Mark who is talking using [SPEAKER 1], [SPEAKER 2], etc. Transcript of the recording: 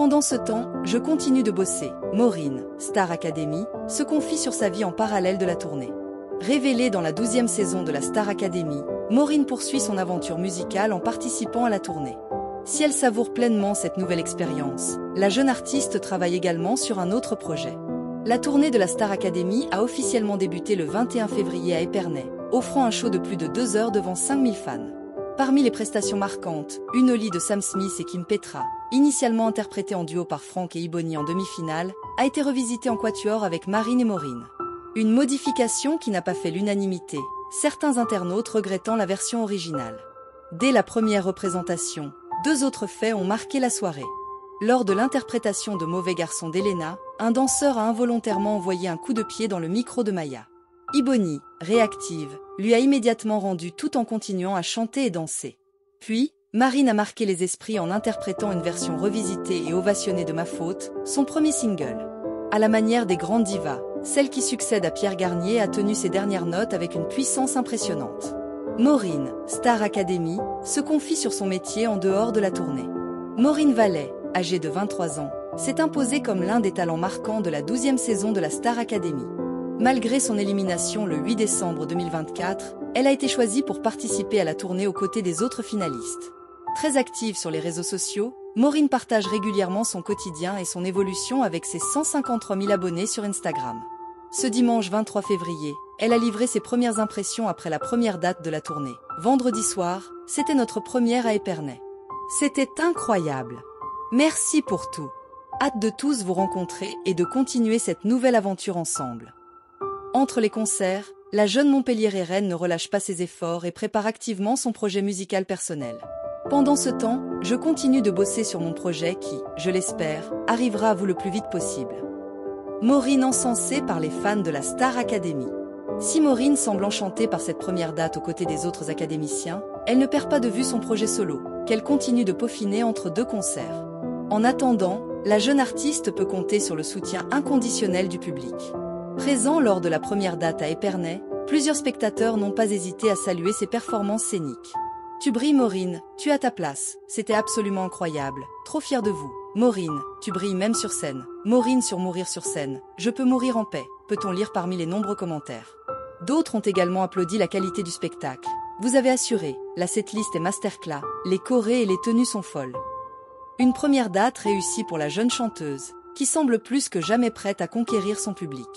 [SPEAKER 1] Pendant ce temps, je continue de bosser. Maureen, Star Academy, se confie sur sa vie en parallèle de la tournée. Révélée dans la 12e saison de la Star Academy, Maureen poursuit son aventure musicale en participant à la tournée. Si elle savoure pleinement cette nouvelle expérience, la jeune artiste travaille également sur un autre projet. La tournée de la Star Academy a officiellement débuté le 21 février à Épernay, offrant un show de plus de 2 heures devant 5000 fans. Parmi les prestations marquantes, une Oli de Sam Smith et Kim Petra, initialement interprétée en duo par Franck et Ibony en demi-finale, a été revisitée en quatuor avec Marine et Maureen. Une modification qui n'a pas fait l'unanimité, certains internautes regrettant la version originale. Dès la première représentation, 2 autres faits ont marqué la soirée. Lors de l'interprétation de Mauvais garçon d'Elena, un danseur a involontairement envoyé un coup de pied dans le micro de Maya. Ibony, réactive, lui a immédiatement rendu tout en continuant à chanter et danser. Puis, Marine a marqué les esprits en interprétant une version revisitée et ovationnée de Ma faute, son premier single. À la manière des grandes divas, celle qui succède à Pierre Garnier a tenu ses dernières notes avec une puissance impressionnante. Maureen, Star Academy, se confie sur son métier en dehors de la tournée. Maureen Vallet, âgée de 23 ans, s'est imposée comme l'un des talents marquants de la 12e saison de la Star Academy. Malgré son élimination le 8 décembre 2024, elle a été choisie pour participer à la tournée aux côtés des autres finalistes. Très active sur les réseaux sociaux, Maureen partage régulièrement son quotidien et son évolution avec ses 153 000 abonnés sur Instagram. Ce dimanche 23 février, elle a livré ses premières impressions après la première date de la tournée. Vendredi soir, c'était notre première à Épernay. C'était incroyable. Merci pour tout. Hâte de tous vous rencontrer et de continuer cette nouvelle aventure ensemble. Entre les concerts, la jeune Montpelliéraine ne relâche pas ses efforts et prépare activement son projet musical personnel. Pendant ce temps, je continue de bosser sur mon projet qui, je l'espère, arrivera à vous le plus vite possible. Maureen encensée par les fans de la Star Academy. Si Maureen semble enchantée par cette première date aux côtés des autres académiciens, elle ne perd pas de vue son projet solo, qu'elle continue de peaufiner entre 2 concerts. En attendant, la jeune artiste peut compter sur le soutien inconditionnel du public. Présent lors de la première date à Épernay, plusieurs spectateurs n'ont pas hésité à saluer ses performances scéniques. Tu brilles Maureen, tu as ta place, c'était absolument incroyable, trop fière de vous. Maureen, tu brilles même sur scène. Maureen sur mourir sur scène, je peux mourir en paix, peut-on lire parmi les nombreux commentaires. D'autres ont également applaudi la qualité du spectacle. Vous avez assuré, la setlist est masterclass, les chorés et les tenues sont folles. Une première date réussie pour la jeune chanteuse, qui semble plus que jamais prête à conquérir son public.